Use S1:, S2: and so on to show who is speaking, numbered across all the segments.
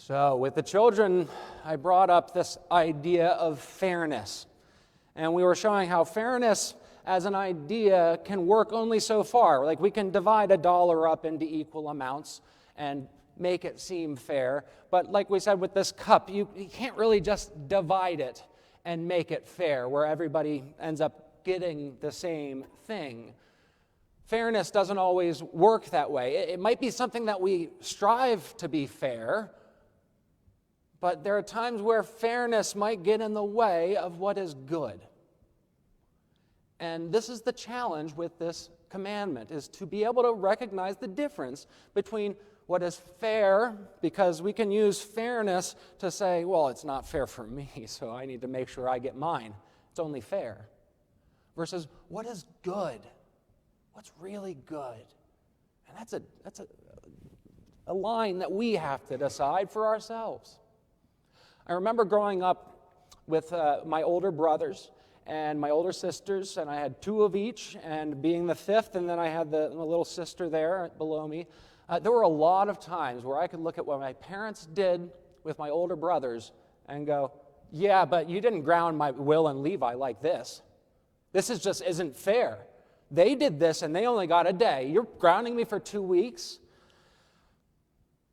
S1: So with the children, I brought up this idea of fairness. And we were showing how fairness as an idea can work only so far. Like we can divide $1 up into equal amounts and make it seem fair. But like we said with this cup, you can't really just divide it and make it fair where everybody ends up getting the same thing. Fairness doesn't always work that way. It might be something that we strive to be fair, but there are times where fairness might get in the way of what is good. And this is the challenge with this commandment, is to be able to recognize the difference between what is fair, because we can use fairness to say, well, it's not fair for me, so I need to make sure I get mine. It's only fair. Versus what is good? What's really good? And that's a line that we have to decide for ourselves. I remember growing up with my older brothers and my older sisters, and I had 2 of each, and being the 5th, and then I had the little sister there below me. There were a lot of times where I could look at what my parents did with my older brothers and go, yeah, but you didn't ground my Will and Levi like this. This just isn't fair. They did this and they only got a day. You're grounding me for 2 weeks?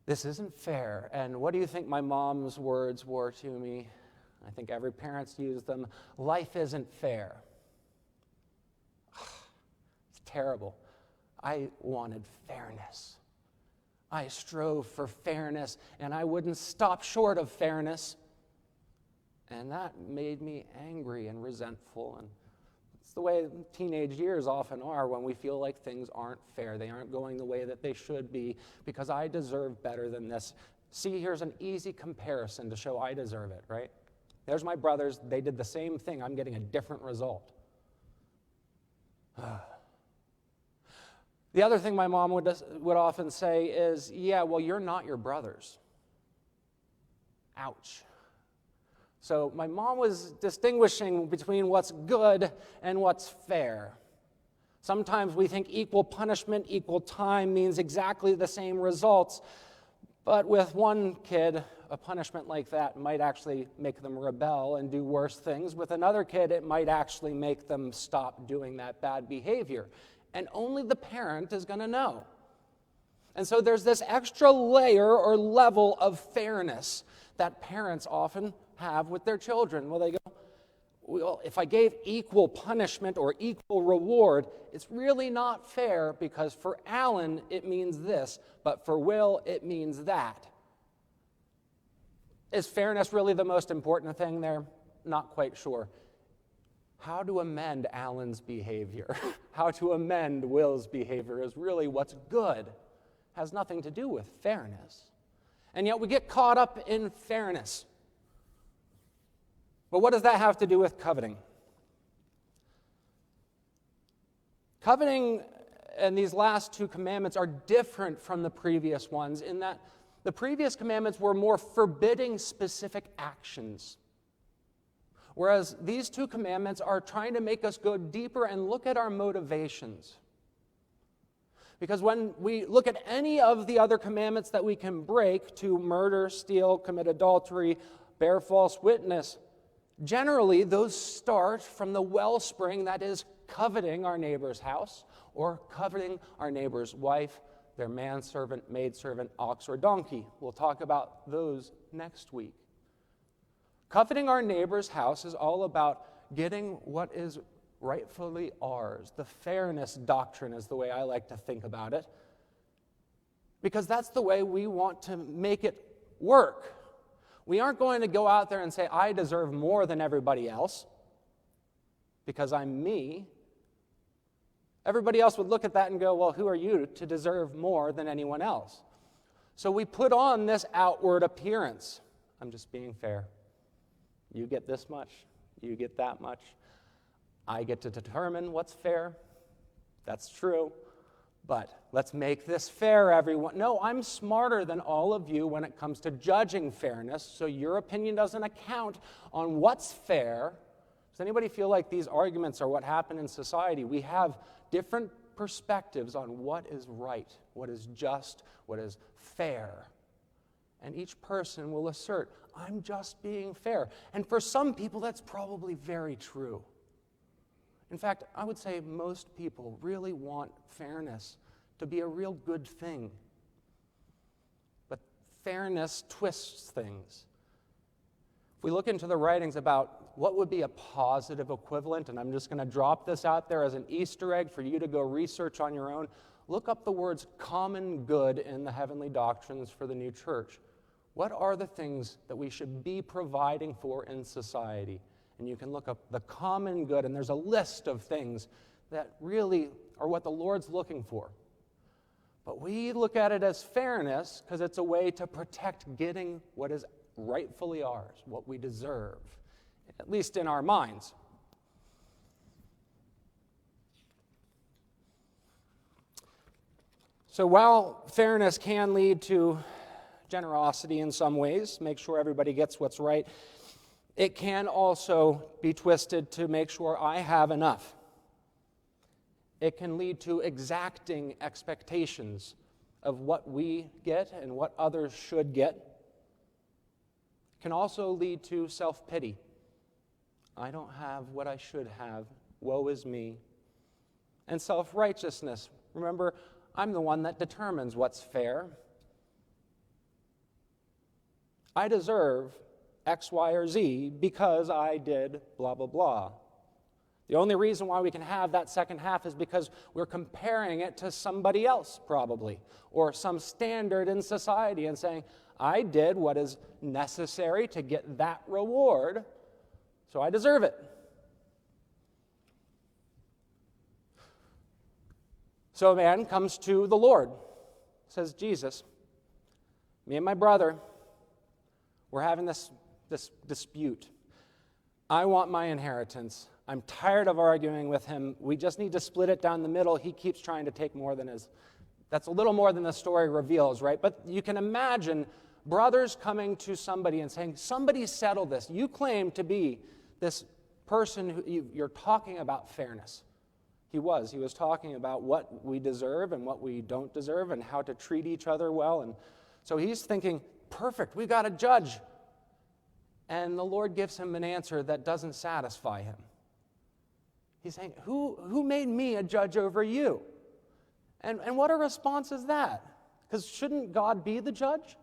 S1: This isn't fair. And what do you think my mom's words were to me? I think every parent's used them. Life isn't fair. It's terrible. I wanted fairness. I strove for fairness, and I wouldn't stop short of fairness. And that made me angry and resentful. And it's the way teenage years often are when we feel like things aren't fair. They aren't going the way that they should be because I deserve better than this. See, here's an easy comparison to show I deserve it, right? There's my brothers. They did the same thing. I'm getting a different result. The other thing my mom would often say is, yeah, well, you're not your brothers. Ouch. So my mom was distinguishing between what's good and what's fair. Sometimes we think equal punishment, equal time means exactly the same results. But with one kid, a punishment like that might actually make them rebel and do worse things. With another kid, it might actually make them stop doing that bad behavior. And only the parent is going to know. And so there's this extra layer or level of fairness that parents often have with their children. Well, they go, well, if I gave equal punishment or equal reward, it's really not fair because for Alan it means this, but for Will it means that. Is fairness really the most important thing there? Not quite sure. How to amend Alan's behavior, how to amend Will's behavior is really what's good. Has nothing to do with fairness. And yet we get caught up in fairness. But what does that have to do with coveting? Coveting and these last 2 commandments are different from the previous ones in that the previous commandments were more forbidding specific actions. Whereas these 2 commandments are trying to make us go deeper and look at our motivations. Because when we look at any of the other commandments that we can break, to murder, steal, commit adultery, bear false witness, generally those start from the wellspring that is coveting our neighbor's house or coveting our neighbor's wife, their manservant, maidservant, ox, or donkey. We'll talk about those next week. Coveting our neighbor's house is all about getting what is rightfully ours. The fairness doctrine is the way I like to think about it, because that's the way we want to make it work. We aren't going to go out there and say, I deserve more than everybody else because I'm me. Everybody else would look at that and go, well, who are you to deserve more than anyone else? So we put on this outward appearance. I'm just being fair. You get this much. You get that much. I get to determine what's fair. That's true. But let's make this fair, everyone. No, I'm smarter than all of you when it comes to judging fairness, so your opinion doesn't account on what's fair. Does anybody feel like these arguments are what happen in society? We have different perspectives on what is right, what is just, what is fair. And each person will assert, I'm just being fair. And for some people, that's probably very true. In fact, I would say most people really want fairness to be a real good thing. But fairness twists things. If we look into the writings about what would be a positive equivalent, and I'm just going to drop this out there as an Easter egg for you to go research on your own, look up the words common good in the heavenly doctrines for the new church. What are the things that we should be providing for in society? And you can look up the common good, and there's a list of things that really are what the Lord's looking for. But we look at it as fairness because it's a way to protect getting what is rightfully ours, what we deserve, at least in our minds. So while fairness can lead to generosity in some ways, make sure everybody gets what's right, it can also be twisted to make sure I have enough. It can lead to exacting expectations of what we get and what others should get. It can also lead to self-pity. I don't have what I should have. Woe is me. And self-righteousness. Remember, I'm the one that determines what's fair. I deserve X, Y, or Z because I did blah, blah, blah. The only reason why we can have that second half is because we're comparing it to somebody else, probably, or some standard in society and saying, I did what is necessary to get that reward, so I deserve it. So a man comes to the Lord, says, Jesus, me and my brother, we're having this dispute. I want my inheritance. I'm tired of arguing with him. We just need to split it down the middle. He keeps trying to take more than his. That's a little more than the story reveals, right? But you can imagine brothers coming to somebody and saying, somebody settle this. You claim to be this person who you're talking about fairness. He was talking about what we deserve and what we don't deserve and how to treat each other well. And so he's thinking, perfect, we've got a judge. And the Lord gives him an answer that doesn't satisfy him. He's saying, who made me a judge over you? And what a response is that? Because shouldn't God be the judge?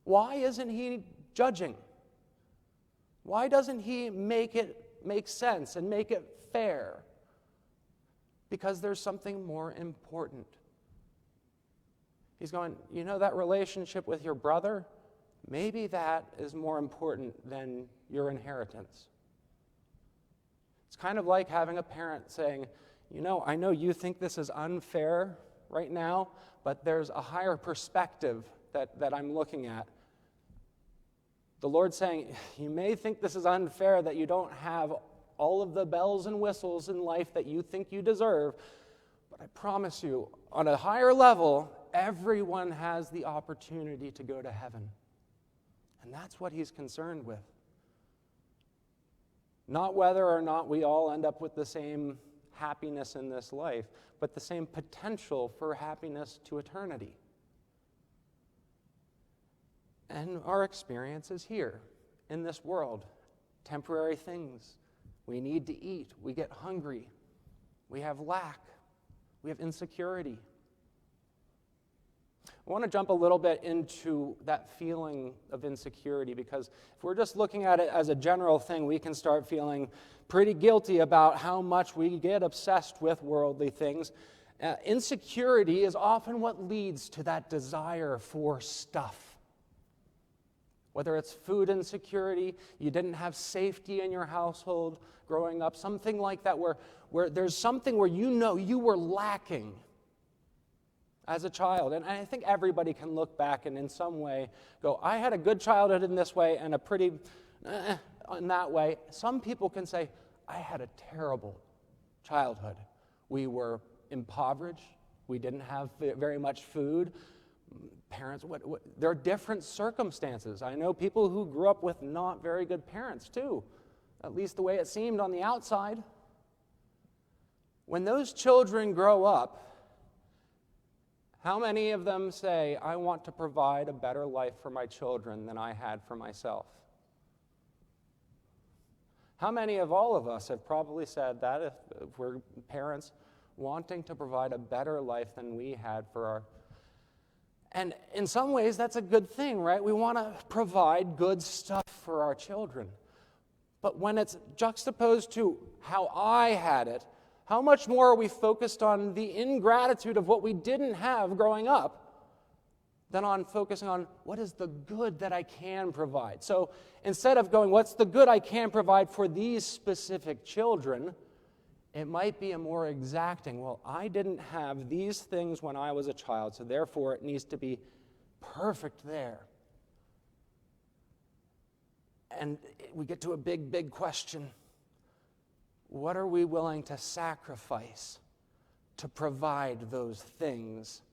S1: Why isn't he judging? Why doesn't he make it make sense and make it fair? Because there's something more important. He's going, you know that relationship with your brother? Maybe that is more important than your inheritance. It's kind of like having a parent saying, you know, I know you think this is unfair right now, but there's a higher perspective that I'm looking at. The Lord's saying, you may think this is unfair that you don't have all of the bells and whistles in life that you think you deserve, but I promise you, on a higher level, everyone has the opportunity to go to heaven. And that's what he's concerned with. Not whether or not we all end up with the same happiness in this life, but the same potential for happiness to eternity. And our experience is here, in this world. Temporary things. We need to eat. We get hungry. We have lack. We have insecurity. I want to jump a little bit into that feeling of insecurity, because if we're just looking at it as a general thing, we can start feeling pretty guilty about how much we get obsessed with worldly things. Insecurity is often what leads to that desire for stuff. Whether it's food insecurity, you didn't have safety in your household growing up, something like that where there's something where you know you were lacking as a child. And I think everybody can look back and in some way go, I had a good childhood in this way and a pretty in that way. Some people can say, I had a terrible childhood. We were impoverished. We didn't have very much food. Parents, there are different circumstances. I know people who grew up with not very good parents too, at least the way it seemed on the outside. When those children grow up, How many of them say, I want to provide a better life for my children than I had for myself? How many of all of us have probably said that if we're parents, wanting to provide a better life than we had for our... And in some ways, that's a good thing, right? We want to provide good stuff for our children. But when it's juxtaposed to how I had it, how much more are we focused on the ingratitude of what we didn't have growing up than on focusing on what is the good that I can provide? So instead of going, what's the good I can provide for these specific children, it might be a more exacting, well, I didn't have these things when I was a child, so therefore it needs to be perfect there. And we get to a big, big question. What are we willing to sacrifice to provide those things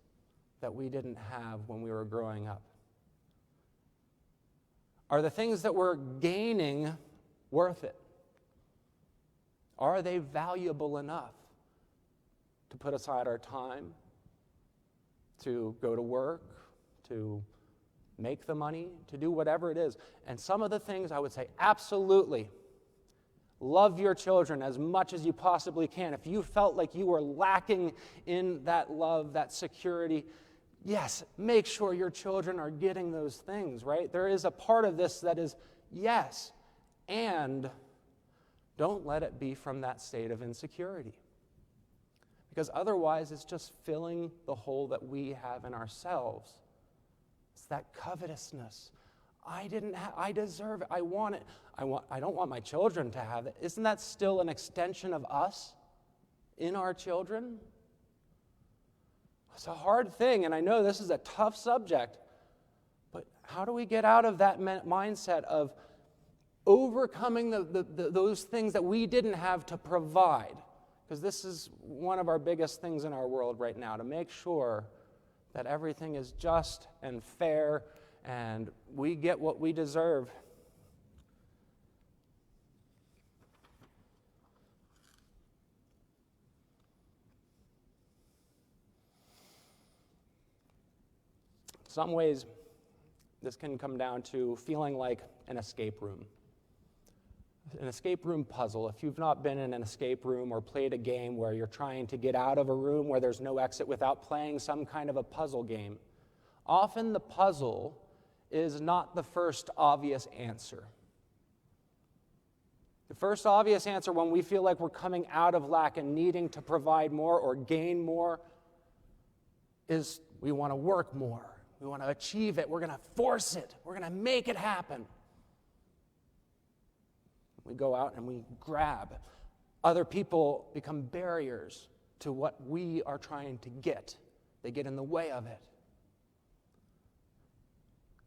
S1: that we didn't have when we were growing up? Are the things that we're gaining worth it? Are they valuable enough to put aside our time, to go to work, to make the money, to do whatever it is? And some of the things I would say, absolutely. Love your children as much as you possibly can. If you felt like you were lacking in that love, that security, yes, make sure your children are getting those things, right? There is a part of this that is yes, and don't let it be from that state of insecurity. Because otherwise, it's just filling the hole that we have in ourselves. It's that covetousness. I deserve it. I want it. I don't want my children to have it. Isn't that still an extension of us in our children? It's a hard thing, and I know this is a tough subject, but how do we get out of that mindset of overcoming those things that we didn't have to provide? Because this is one of our biggest things in our world right now, to make sure that everything is just and fair and we get what we deserve. In some ways, this can come down to feeling like an escape room. An escape room puzzle. If you've not been in an escape room or played a game where you're trying to get out of a room where there's no exit without playing some kind of a puzzle game, often the puzzle is not the first obvious answer. The first obvious answer when we feel like we're coming out of lack and needing to provide more or gain more is we want to work more. We want to achieve it. We're going to force it. We're going to make it happen. We go out and we grab. Other people become barriers to what we are trying to get. They get in the way of it.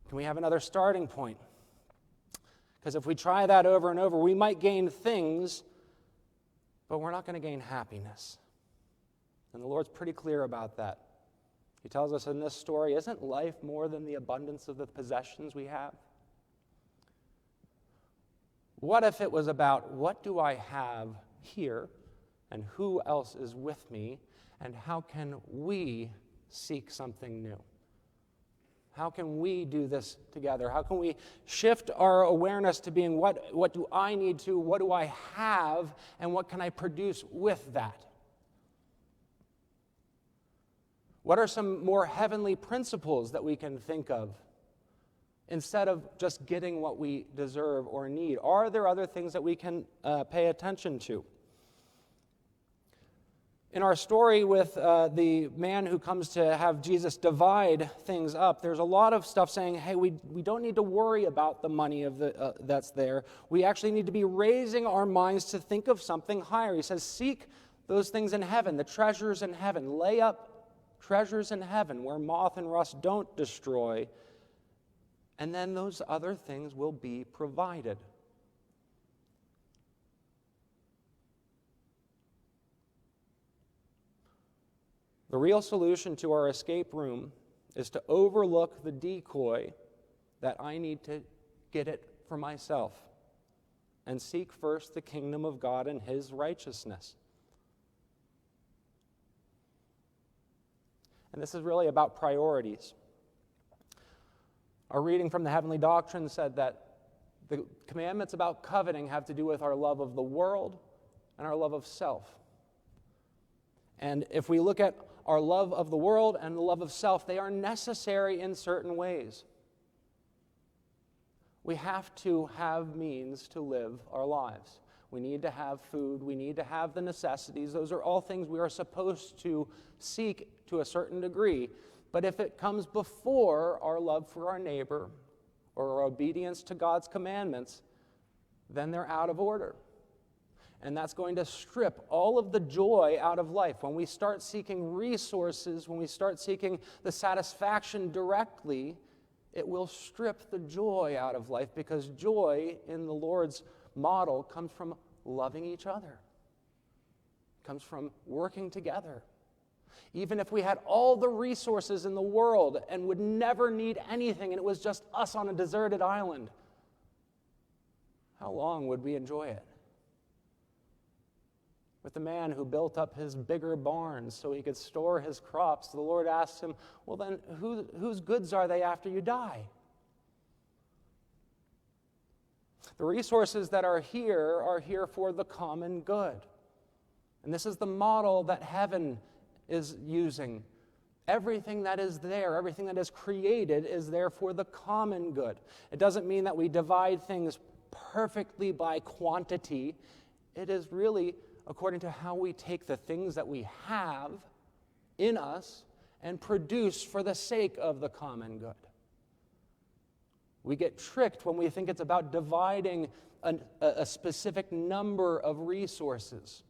S1: Can we have another starting point? Because if we try that over and over, we might gain things, but we're not going to gain happiness. And the Lord's pretty clear about that. He tells us in this story, isn't life more than the abundance of the possessions we have? What if it was about what do I have here and who else is with me and how can we seek something new? How can we do this together? How can we shift our awareness to being what do I need to, what do I have, and what can I produce with that? What are some more heavenly principles that we can think of instead of just getting what we deserve or need? Are there other things that we can pay attention to? In our story with the man who comes to have Jesus divide things up, there's a lot of stuff saying, hey, we don't need to worry about the money that's there. We actually need to be raising our minds to think of something higher. He says, seek those things in heaven, the treasures in heaven. Lay up treasures in heaven where moth and rust don't destroy. And then those other things will be provided. The real solution to our escape room is to overlook the decoy that I need to get it for myself and seek first the kingdom of God and His righteousness. And this is really about priorities. Our reading from the Heavenly Doctrine said that the commandments about coveting have to do with our love of the world and our love of self. And if we look at our love of the world and the love of self, they are necessary in certain ways. We have to have means to live our lives. We need to have food. We need to have the necessities. Those are all things we are supposed to seek to a certain degree. But if it comes before our love for our neighbor or our obedience to God's commandments, then they're out of order. And that's going to strip all of the joy out of life. When we start seeking resources, when we start seeking the satisfaction directly, it will strip the joy out of life, because joy in the Lord's model comes from loving each other. It comes from working together. Even if we had all the resources in the world and would never need anything and it was just us on a deserted island, how long would we enjoy it? With the man who built up his bigger barns so he could store his crops, the Lord asked him, well then, whose goods are they after you die? The resources that are here for the common good. And this is the model that heaven is using. Everything that is there, everything that is created is there for the common good. It doesn't mean that we divide things perfectly by quantity. It is really according to how we take the things that we have in us and produce for the sake of the common good. We get tricked when we think it's about dividing a specific number of resources.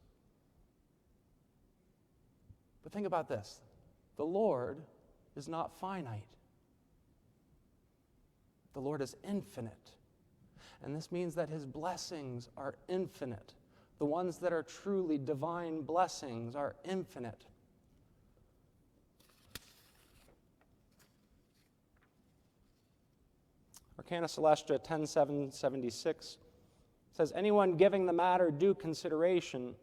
S1: But think about this. The Lord is not finite. The Lord is infinite. And this means that his blessings are infinite. The ones that are truly divine blessings are infinite. Arcana Celestia 10:776 says, anyone giving the matter due consideration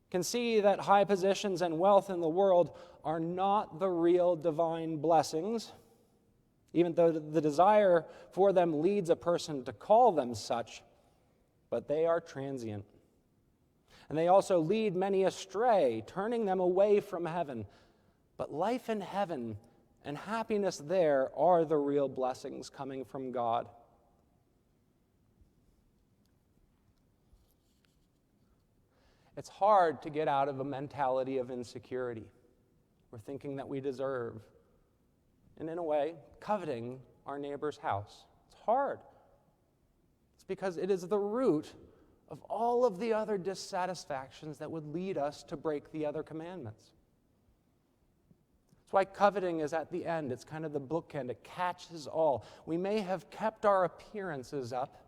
S1: can see that high positions and wealth in the world are not the real divine blessings, even though the desire for them leads a person to call them such, but they are transient. And they also lead many astray, turning them away from heaven. But life in heaven and happiness there are the real blessings coming from God. It's hard to get out of a mentality of insecurity. We're thinking that we deserve, and in a way, coveting our neighbor's house. It's hard. It's because it is the root of all of the other dissatisfactions that would lead us to break the other commandments. That's why coveting is at the end. It's kind of the bookend. It catches all. We may have kept our appearances up.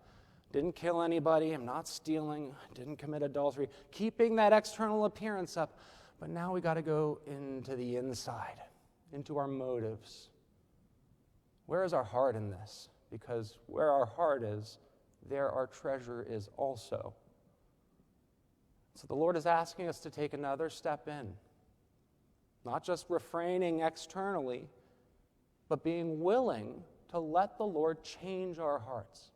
S1: Didn't kill anybody. I'm not stealing. Didn't commit adultery. Keeping that external appearance up. But now we got to go into the inside, into our motives. Where is our heart in this? Because where our heart is, there our treasure is also. So the Lord is asking us to take another step in. Not just refraining externally, but being willing to let the Lord change our hearts.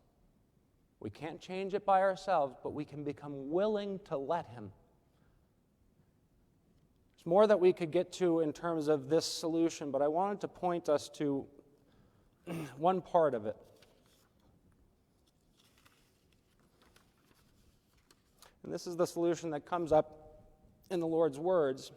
S1: We can't change it by ourselves, but we can become willing to let him. There's more that we could get to in terms of this solution, but I wanted to point us to one part of it. And this is the solution that comes up in the Lord's words.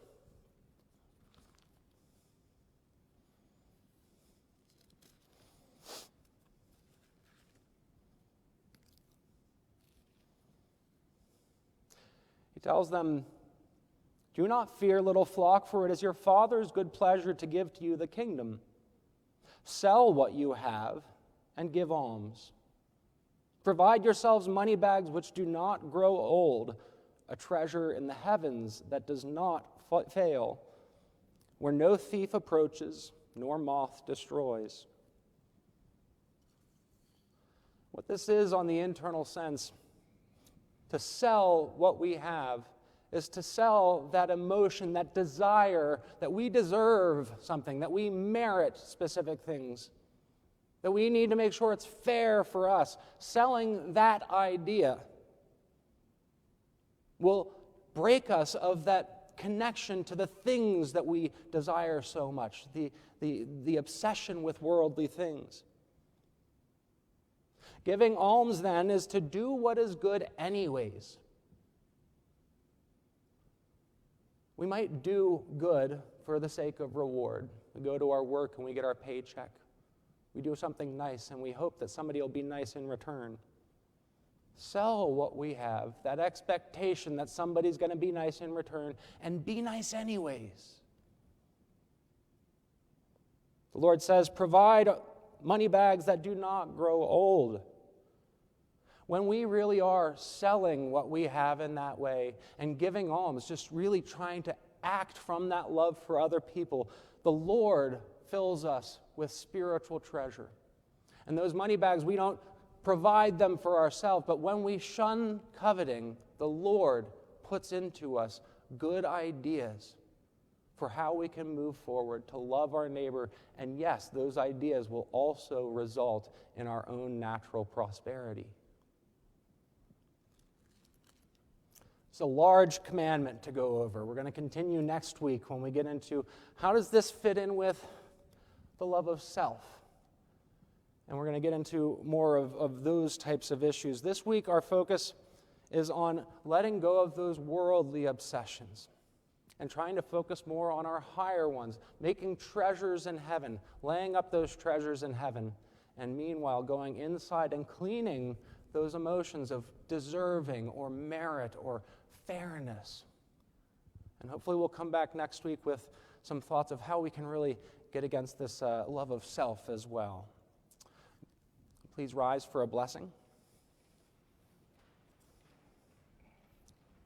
S1: He tells them, do not fear, little flock, for it is your Father's good pleasure to give to you the kingdom. Sell what you have and give alms. Provide yourselves money bags which do not grow old, a treasure in the heavens that does not fail, where no thief approaches, nor moth destroys. What this is on the internal sense, to sell what we have, is to sell that emotion, that desire that we deserve something, that we merit specific things, that we need to make sure it's fair for us. Selling that idea will break us of that connection to the things that we desire so much, the obsession with worldly things. Giving alms, then, is to do what is good anyways. We might do good for the sake of reward. We go to our work and we get our paycheck. We do something nice and we hope that somebody will be nice in return. Sell what we have, that expectation that somebody's going to be nice in return, and be nice anyways. The Lord says, provide money bags that do not grow old. When we really are selling what we have in that way and giving alms, just really trying to act from that love for other people, the Lord fills us with spiritual treasure. And those money bags, we don't provide them for ourselves, but when we shun coveting, the Lord puts into us good ideas for how we can move forward to love our neighbor. And yes, those ideas will also result in our own natural prosperity. It's a large commandment to go over. We're going to continue next week when we get into how does this fit in with the love of self. And we're going to get into more of those types of issues. This week, our focus is on letting go of those worldly obsessions and trying to focus more on our higher ones, making treasures in heaven, laying up those treasures in heaven, and meanwhile going inside and cleaning those emotions of deserving or merit or fairness. And hopefully we'll come back next week with some thoughts of how we can really get against this love of self as well. Please rise for a blessing.